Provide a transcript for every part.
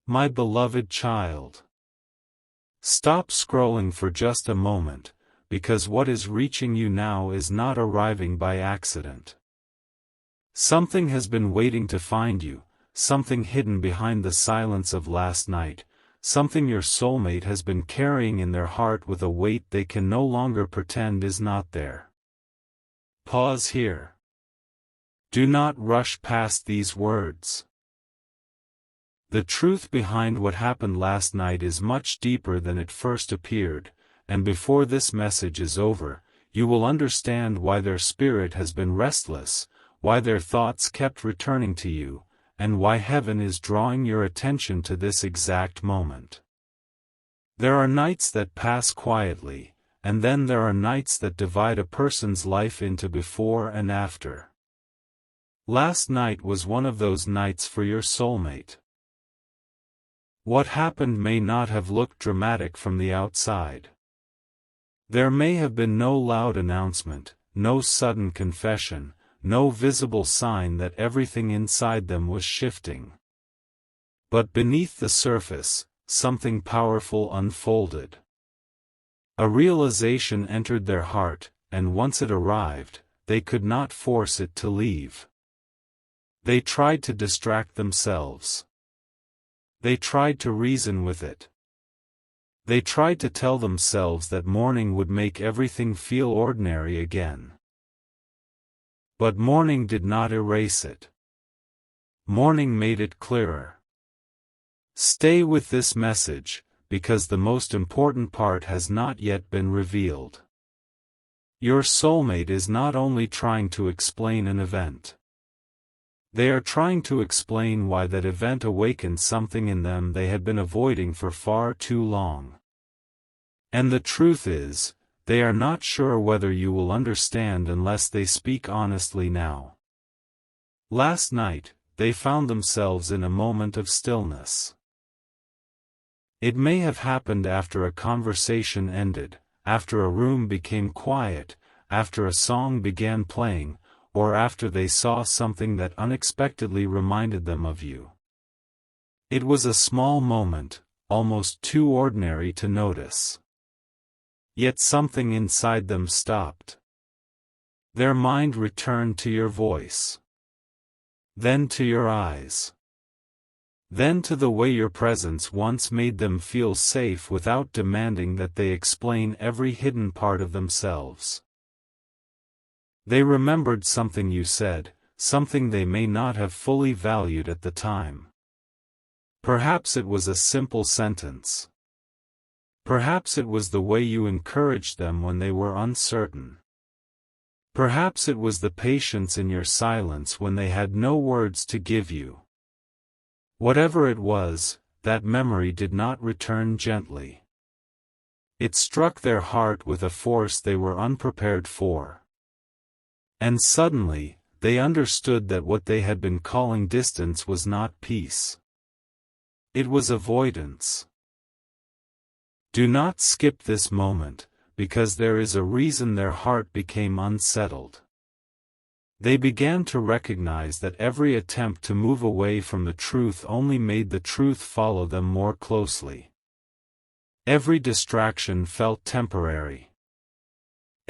My beloved child. Stop scrolling for just a moment, because what is reaching you now is not arriving by accident. Something has been waiting to find you, something hidden behind the silence of last night, something your soulmate has been carrying in their heart with a weight they can no longer pretend is not there. Pause here. Do not rush past these words. The truth behind what happened last night is much deeper than it first appeared, and before this message is over, you will understand why their spirit has been restless, why their thoughts kept returning to you, and why heaven is drawing your attention to this exact moment. There are nights that pass quietly, and then there are nights that divide a person's life into before and after. Last night was one of those nights for your soulmate. What happened may not have looked dramatic from the outside. There may have been no loud announcement, no sudden confession, no visible sign that everything inside them was shifting. But beneath the surface, something powerful unfolded. A realization entered their heart, and once it arrived, they could not force it to leave. They tried to distract themselves. They tried to reason with it. They tried to tell themselves that morning would make everything feel ordinary again. But morning did not erase it. Morning made it clearer. Stay with this message, because the most important part has not yet been revealed. Your soulmate is not only trying to explain an event. They are trying to explain why that event awakened something in them they had been avoiding for far too long. And the truth is, they are not sure whether you will understand unless they speak honestly now. Last night, they found themselves in a moment of stillness. It may have happened after a conversation ended, after a room became quiet, after a song began playing, or after they saw something that unexpectedly reminded them of you. It was a small moment, almost too ordinary to notice. Yet something inside them stopped. Their mind returned to your voice. Then to your eyes. Then to the way your presence once made them feel safe without demanding that they explain every hidden part of themselves. They remembered something you said, something they may not have fully valued at the time. Perhaps it was a simple sentence. Perhaps it was the way you encouraged them when they were uncertain. Perhaps it was the patience in your silence when they had no words to give you. Whatever it was, that memory did not return gently. It struck their heart with a force they were unprepared for. And suddenly, they understood that what they had been calling distance was not peace. It was avoidance. Do not skip this moment, because there is a reason their heart became unsettled. They began to recognize that every attempt to move away from the truth only made the truth follow them more closely. Every distraction felt temporary.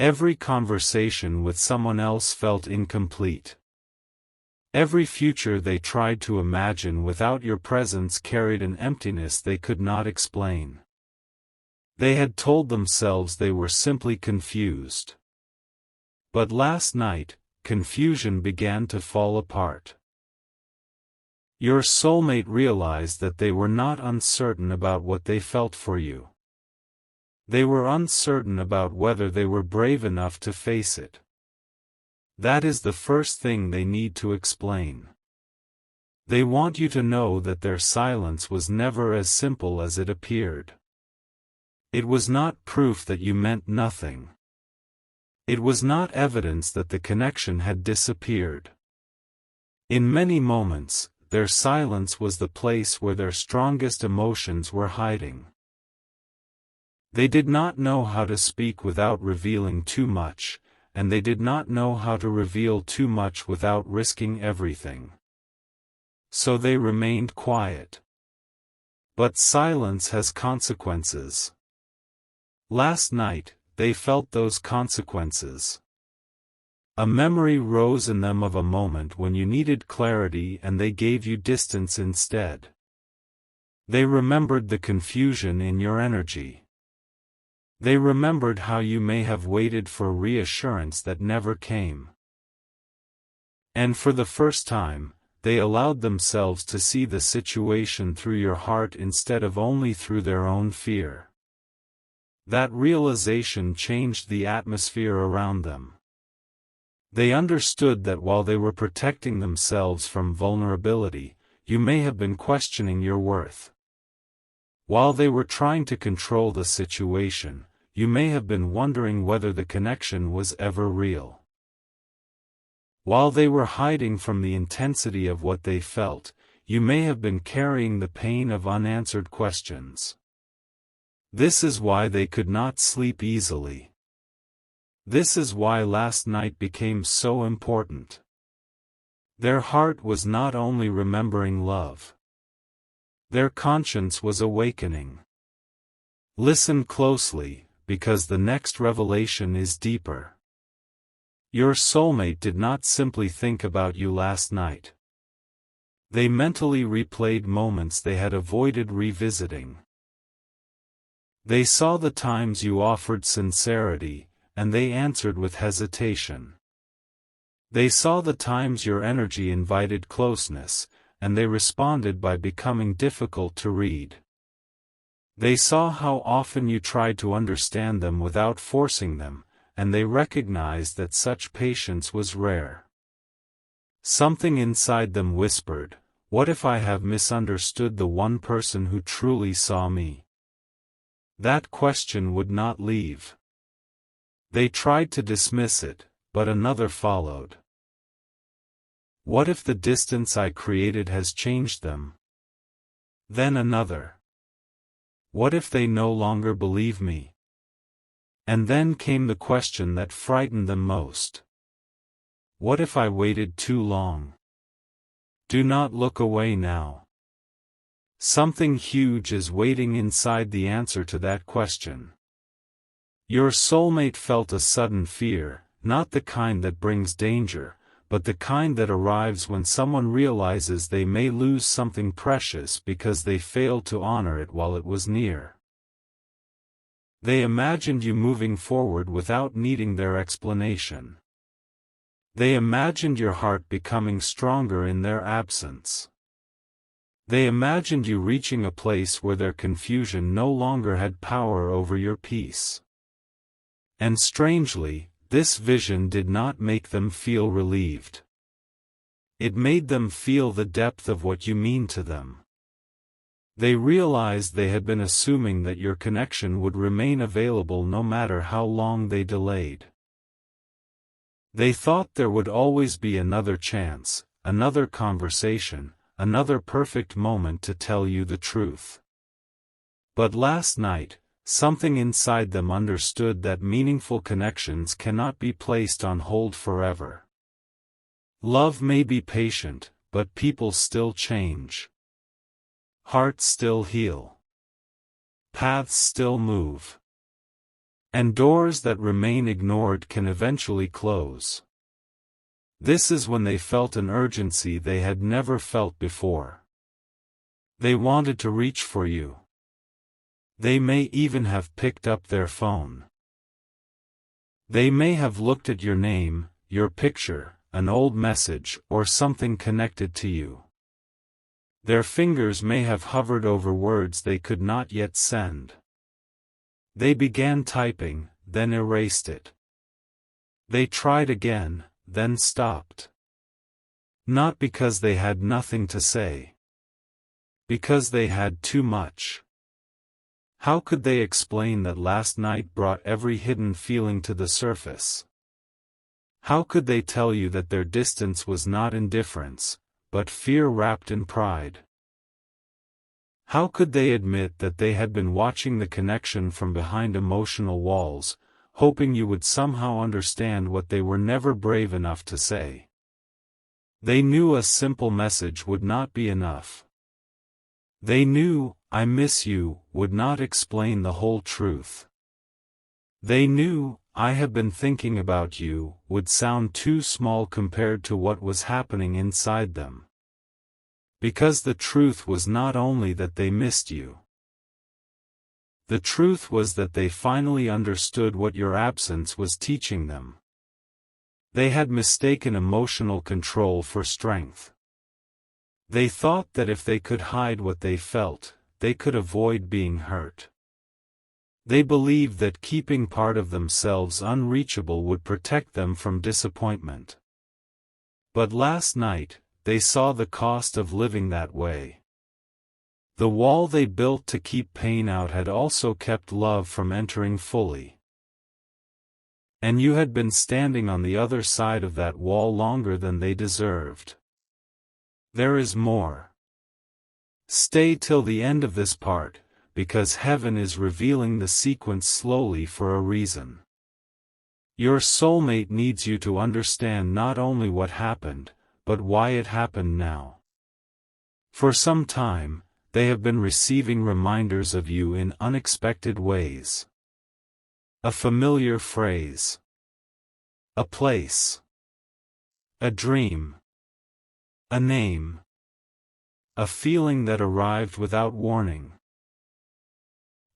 Every conversation with someone else felt incomplete. Every future they tried to imagine without your presence carried an emptiness they could not explain. They had told themselves they were simply confused. But last night, confusion began to fall apart. Your soulmate realized that they were not uncertain about what they felt for you. They were uncertain about whether they were brave enough to face it. That is the first thing they need to explain. They want you to know that their silence was never as simple as it appeared. It was not proof that you meant nothing. It was not evidence that the connection had disappeared. In many moments, their silence was the place where their strongest emotions were hiding. They did not know how to speak without revealing too much, and they did not know how to reveal too much without risking everything. So they remained quiet. But silence has consequences. Last night, they felt those consequences. A memory rose in them of a moment when you needed clarity and they gave you distance instead. They remembered the confusion in your energy. They remembered how you may have waited for reassurance that never came. And for the first time, they allowed themselves to see the situation through your heart instead of only through their own fear. That realization changed the atmosphere around them. They understood that while they were protecting themselves from vulnerability, you may have been questioning your worth. While they were trying to control the situation, you may have been wondering whether the connection was ever real. While they were hiding from the intensity of what they felt, you may have been carrying the pain of unanswered questions. This is why they could not sleep easily. This is why last night became so important. Their heart was not only remembering love. Their conscience was awakening. Listen closely, because the next revelation is deeper. Your soulmate did not simply think about you last night. They mentally replayed moments they had avoided revisiting. They saw the times you offered sincerity, and they answered with hesitation. They saw the times your energy invited closeness, and they responded by becoming difficult to read. They saw how often you tried to understand them without forcing them, and they recognized that such patience was rare. Something inside them whispered, "What if I have misunderstood the one person who truly saw me?" That question would not leave. They tried to dismiss it, but another followed. What if the distance I created has changed them? Then another. What if they no longer believe me? And then came the question that frightened them most. What if I waited too long? Do not look away now. Something huge is waiting inside the answer to that question. Your soulmate felt a sudden fear, not the kind that brings danger, but the kind that arrives when someone realizes they may lose something precious because they failed to honor it while it was near. They imagined you moving forward without needing their explanation. They imagined your heart becoming stronger in their absence. They imagined you reaching a place where their confusion no longer had power over your peace. And strangely, this vision did not make them feel relieved. It made them feel the depth of what you mean to them. They realized they had been assuming that your connection would remain available no matter how long they delayed. They thought there would always be another chance, another conversation, another perfect moment to tell you the truth. But last night, something inside them understood that meaningful connections cannot be placed on hold forever. Love may be patient, but people still change. Hearts still heal. Paths still move. And doors that remain ignored can eventually close. This is when they felt an urgency they had never felt before. They wanted to reach for you. They may even have picked up their phone. They may have looked at your name, your picture, an old message, or something connected to you. Their fingers may have hovered over words they could not yet send. They began typing, then erased it. They tried again, then stopped. Not because they had nothing to say. Because they had too much. How could they explain that last night brought every hidden feeling to the surface? How could they tell you that their distance was not indifference, but fear wrapped in pride? How could they admit that they had been watching the connection from behind emotional walls, hoping you would somehow understand what they were never brave enough to say? They knew a simple message would not be enough. They knew, "I miss you," would not explain the whole truth. They knew, "I have been thinking about you," would sound too small compared to what was happening inside them. Because the truth was not only that they missed you. The truth was that they finally understood what your absence was teaching them. They had mistaken emotional control for strength. They thought that if they could hide what they felt, they could avoid being hurt. They believed that keeping part of themselves unreachable would protect them from disappointment. But last night, they saw the cost of living that way. The wall they built to keep pain out had also kept love from entering fully. And you had been standing on the other side of that wall longer than they deserved. There is more. Stay till the end of this part, because heaven is revealing the sequence slowly for a reason. Your soulmate needs you to understand not only what happened, but why it happened now. For some time, they have been receiving reminders of you in unexpected ways. A familiar phrase. A place. A dream. A name. A feeling that arrived without warning.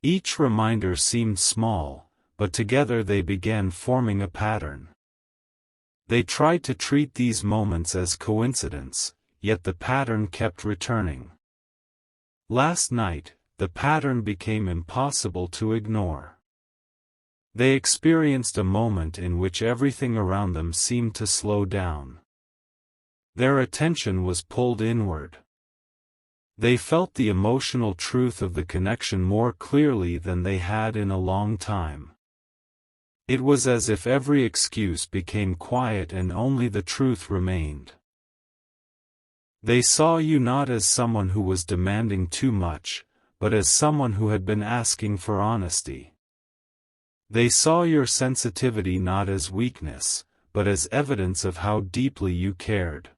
Each reminder seemed small, but together they began forming a pattern. They tried to treat these moments as coincidence, yet the pattern kept returning. Last night, the pattern became impossible to ignore. They experienced a moment in which everything around them seemed to slow down. Their attention was pulled inward. They felt the emotional truth of the connection more clearly than they had in a long time. It was as if every excuse became quiet and only the truth remained. They saw you not as someone who was demanding too much, but as someone who had been asking for honesty. They saw your sensitivity not as weakness, but as evidence of how deeply you cared.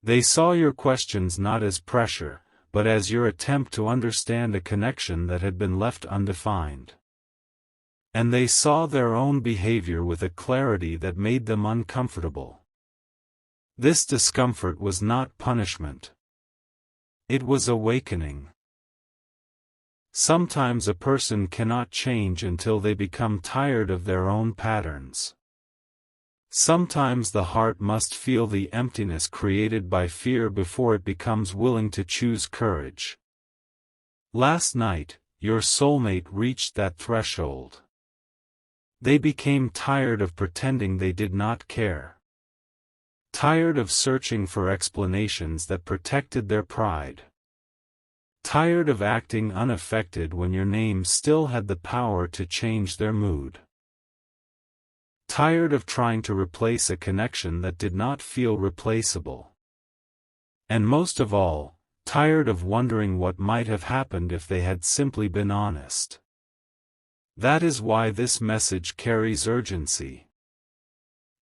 They saw your questions not as pressure, but as your attempt to understand a connection that had been left undefined. And they saw their own behavior with a clarity that made them uncomfortable. This discomfort was not punishment. It was awakening. Sometimes a person cannot change until they become tired of their own patterns. Sometimes the heart must feel the emptiness created by fear before it becomes willing to choose courage. Last night, your soulmate reached that threshold. They became tired of pretending they did not care. Tired of searching for explanations that protected their pride. Tired of acting unaffected when your name still had the power to change their mood. Tired of trying to replace a connection that did not feel replaceable. And most of all, tired of wondering what might have happened if they had simply been honest. That is why this message carries urgency.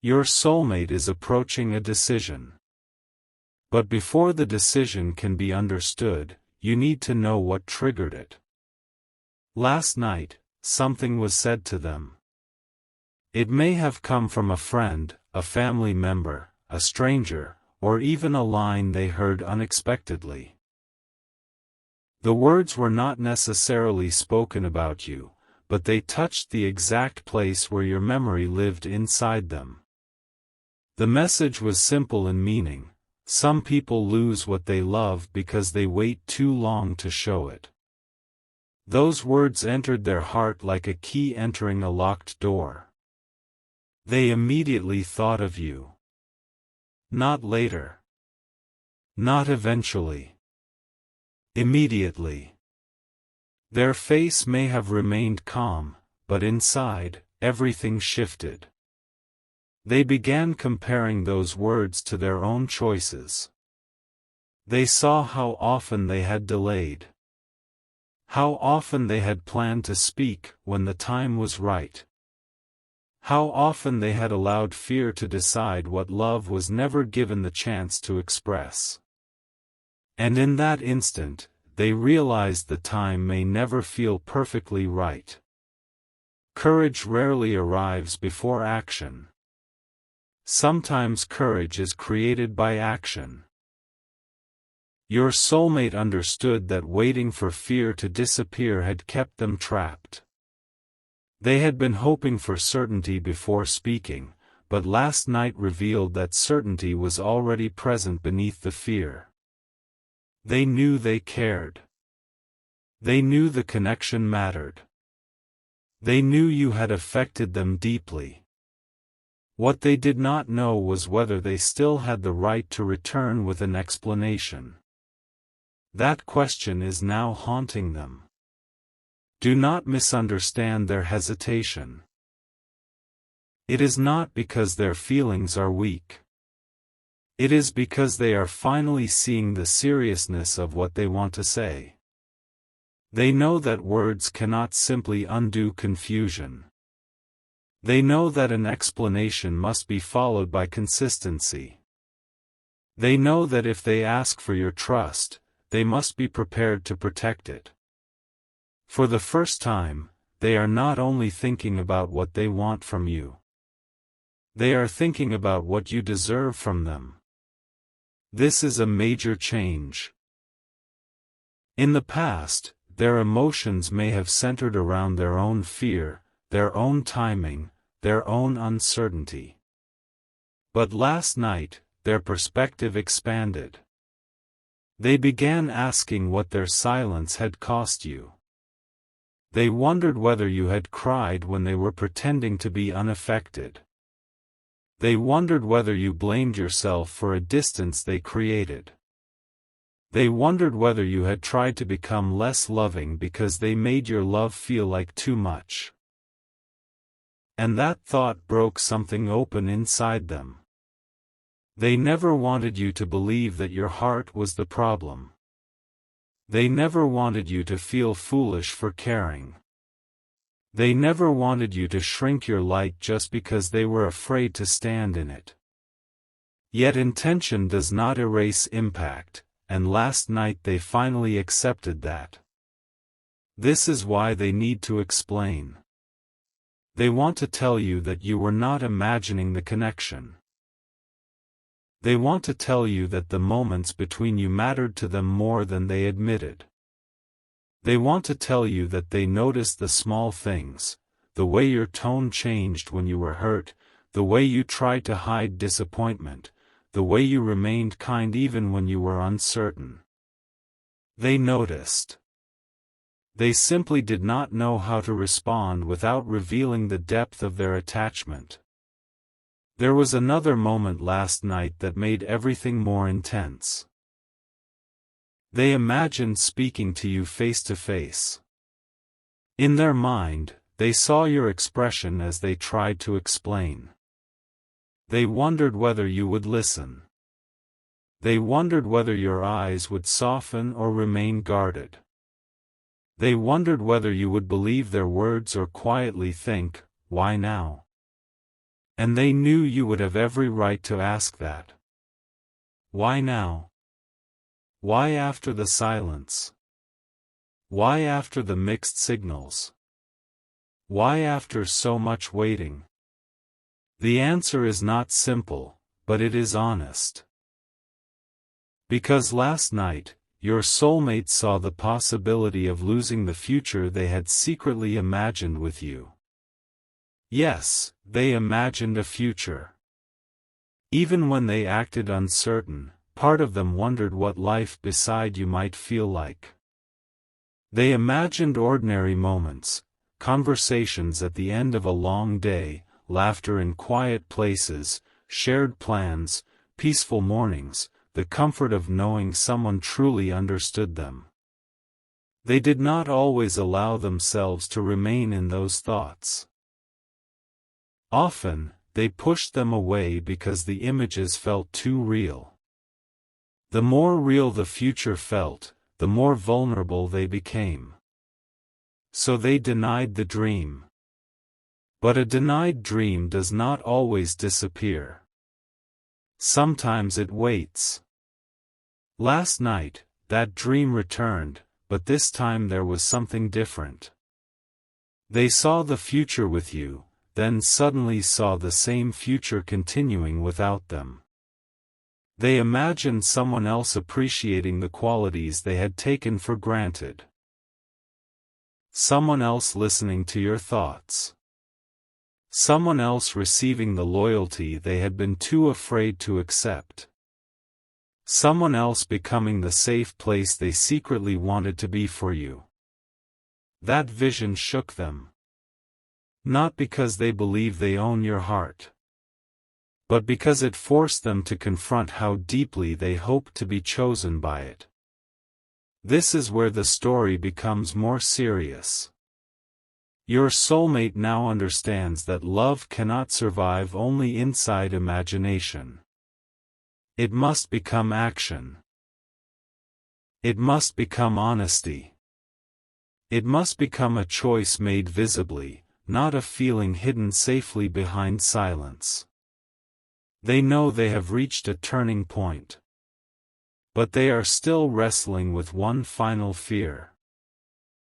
Your soulmate is approaching a decision. But before the decision can be understood, you need to know what triggered it. Last night, something was said to them. It may have come from a friend, a family member, a stranger, or even a line they heard unexpectedly. The words were not necessarily spoken about you, but they touched the exact place where your memory lived inside them. The message was simple in meaning. Some people lose what they love because they wait too long to show it. Those words entered their heart like a key entering a locked door. They immediately thought of you. Not later. Not eventually. Immediately. Their face may have remained calm, but inside, everything shifted. They began comparing those words to their own choices. They saw how often they had delayed. How often they had planned to speak when the time was right. How often they had allowed fear to decide what love was never given the chance to express. And in that instant, they realized the time may never feel perfectly right. Courage rarely arrives before action. Sometimes courage is created by action. Your soulmate understood that waiting for fear to disappear had kept them trapped. They had been hoping for certainty before speaking, but last night revealed that certainty was already present beneath the fear. They knew they cared. They knew the connection mattered. They knew you had affected them deeply. What they did not know was whether they still had the right to return with an explanation. That question is now haunting them. Do not misunderstand their hesitation. It is not because their feelings are weak. It is because they are finally seeing the seriousness of what they want to say. They know that words cannot simply undo confusion. They know that an explanation must be followed by consistency. They know that if they ask for your trust, they must be prepared to protect it. For the first time, they are not only thinking about what they want from you. They are thinking about what you deserve from them. This is a major change. In the past, their emotions may have centered around their own fear, their own timing, their own uncertainty. But last night, their perspective expanded. They began asking what their silence had cost you. They wondered whether you had cried when they were pretending to be unaffected. They wondered whether you blamed yourself for a distance they created. They wondered whether you had tried to become less loving because they made your love feel like too much. And that thought broke something open inside them. They never wanted you to believe that your heart was the problem. They never wanted you to feel foolish for caring. They never wanted you to shrink your light just because they were afraid to stand in it. Yet intention does not erase impact, and last night they finally accepted that. This is why they need to explain. They want to tell you that you were not imagining the connection. They want to tell you that the moments between you mattered to them more than they admitted. They want to tell you that they noticed the small things, the way your tone changed when you were hurt, the way you tried to hide disappointment, the way you remained kind even when you were uncertain. They noticed. They simply did not know how to respond without revealing the depth of their attachment. There was another moment last night that made everything more intense. They imagined speaking to you face to face. In their mind, they saw your expression as they tried to explain. They wondered whether you would listen. They wondered whether your eyes would soften or remain guarded. They wondered whether you would believe their words or quietly think, "Why now?" And they knew you would have every right to ask that. Why now? Why after the silence? Why after the mixed signals? Why after so much waiting? The answer is not simple, but it is honest. Because last night, your soulmate saw the possibility of losing the future they had secretly imagined with you. Yes, they imagined a future. Even when they acted uncertain, part of them wondered what life beside you might feel like. They imagined ordinary moments, conversations at the end of a long day, laughter in quiet places, shared plans, peaceful mornings, the comfort of knowing someone truly understood them. They did not always allow themselves to remain in those thoughts. Often, they pushed them away because the images felt too real. The more real the future felt, the more vulnerable they became. So they denied the dream. But a denied dream does not always disappear. Sometimes it waits. Last night, that dream returned, but this time there was something different. They saw the future with you, then suddenly saw the same future continuing without them. They imagined someone else appreciating the qualities they had taken for granted. Someone else listening to your thoughts. Someone else receiving the loyalty they had been too afraid to accept. Someone else becoming the safe place they secretly wanted to be for you. That vision shook them. Not because they believe they own your heart, but because it forced them to confront how deeply they hoped to be chosen by it. This is where the story becomes more serious. Your soulmate now understands that love cannot survive only inside imagination. It must become action. It must become honesty. It must become a choice made visibly, not a feeling hidden safely behind silence. They know they have reached a turning point. But they are still wrestling with one final fear.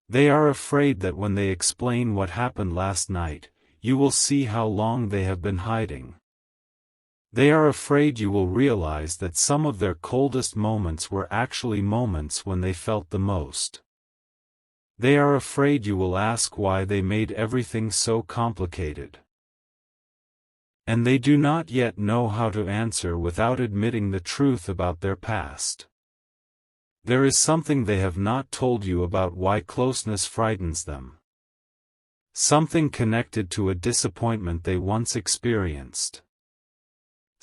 They are afraid that when they explain what happened last night, you will see how long they have been hiding. They are afraid you will realize that some of their coldest moments were actually moments when they felt the most. They are afraid you will ask why they made everything so complicated. And they do not yet know how to answer without admitting the truth about their past. There is something they have not told you about why closeness frightens them. Something connected to a disappointment they once experienced.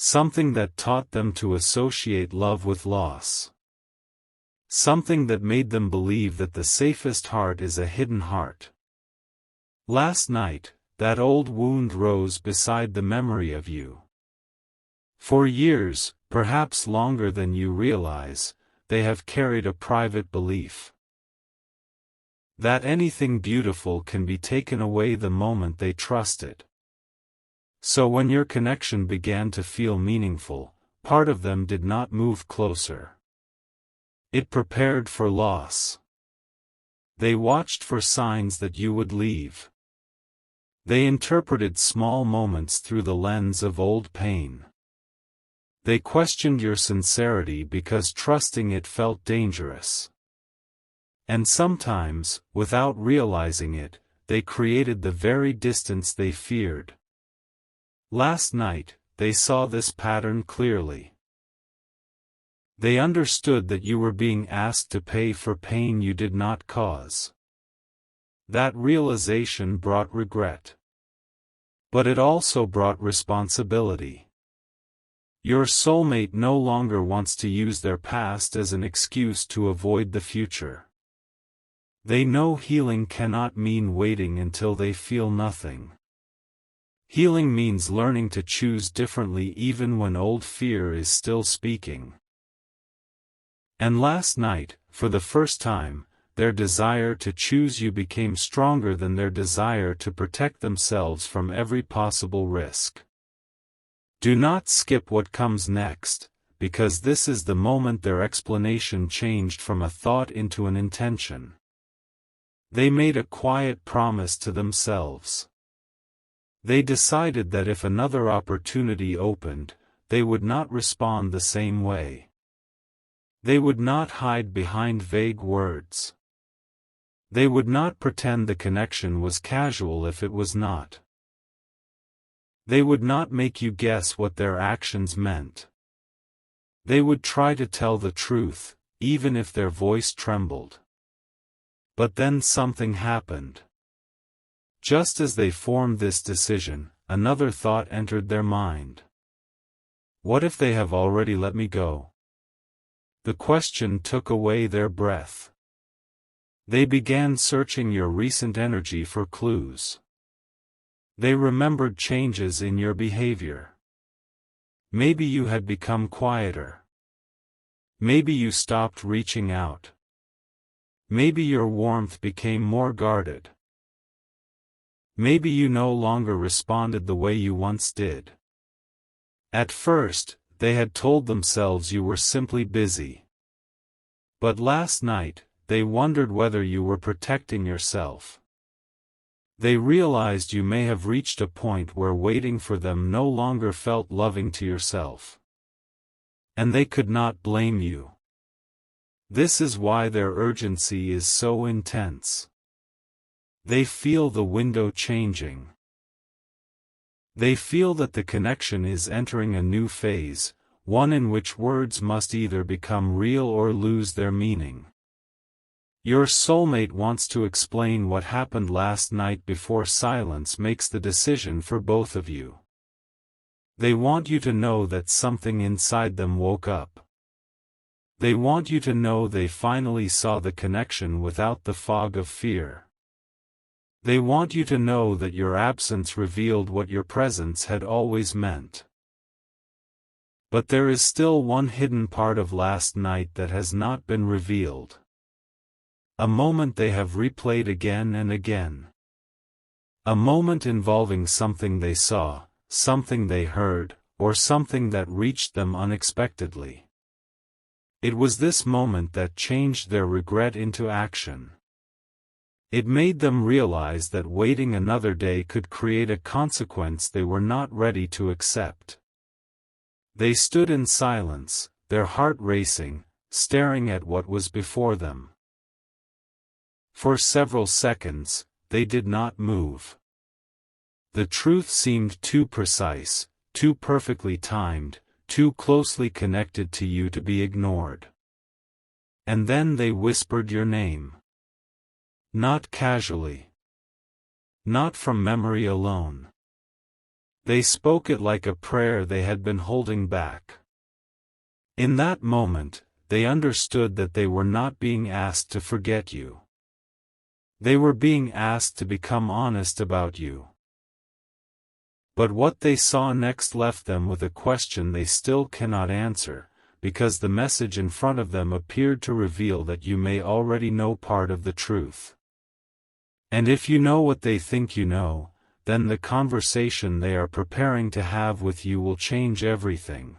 Something that taught them to associate love with loss. Something that made them believe that the safest heart is a hidden heart. Last night, that old wound rose beside the memory of you. For years, perhaps longer than you realize, they have carried a private belief that anything beautiful can be taken away the moment they trust it. So when your connection began to feel meaningful, part of them did not move closer. It prepared for loss. They watched for signs that you would leave. They interpreted small moments through the lens of old pain. They questioned your sincerity because trusting it felt dangerous. And sometimes, without realizing it, they created the very distance they feared. Last night, they saw this pattern clearly. They understood that you were being asked to pay for pain you did not cause. That realization brought regret. But it also brought responsibility. Your soulmate no longer wants to use their past as an excuse to avoid the future. They know healing cannot mean waiting until they feel nothing. Healing means learning to choose differently even when old fear is still speaking. And last night, for the first time, their desire to choose you became stronger than their desire to protect themselves from every possible risk. Do not skip what comes next, because this is the moment their explanation changed from a thought into an intention. They made a quiet promise to themselves. They decided that if another opportunity opened, they would not respond the same way. They would not hide behind vague words. They would not pretend the connection was casual if it was not. They would not make you guess what their actions meant. They would try to tell the truth, even if their voice trembled. But then something happened. Just as they formed this decision, another thought entered their mind. What if they have already let me go? The question took away their breath. They began searching your recent energy for clues. They remembered changes in your behavior. Maybe you had become quieter. Maybe you stopped reaching out. Maybe your warmth became more guarded. Maybe you no longer responded the way you once did. At first, they had told themselves you were simply busy. But last night, they wondered whether you were protecting yourself. They realized you may have reached a point where waiting for them no longer felt loving to yourself. And they could not blame you. This is why their urgency is so intense. They feel the window changing. They feel that the connection is entering a new phase, one in which words must either become real or lose their meaning. Your soulmate wants to explain what happened last night before silence makes the decision for both of you. They want you to know that something inside them woke up. They want you to know they finally saw the connection without the fog of fear. They want you to know that your absence revealed what your presence had always meant. But there is still one hidden part of last night that has not been revealed. A moment they have replayed again and again. A moment involving something they saw, something they heard, or something that reached them unexpectedly. It was this moment that changed their regret into action. It made them realize that waiting another day could create a consequence they were not ready to accept. They stood in silence, their heart racing, staring at what was before them. For several seconds, they did not move. The truth seemed too precise, too perfectly timed, too closely connected to you to be ignored. And then they whispered your name. Not casually. Not from memory alone. They spoke it like a prayer they had been holding back. In that moment, they understood that they were not being asked to forget you. They were being asked to become honest about you. But what they saw next left them with a question they still cannot answer, because the message in front of them appeared to reveal that you may already know part of the truth. And if you know what they think you know, then the conversation they are preparing to have with you will change everything.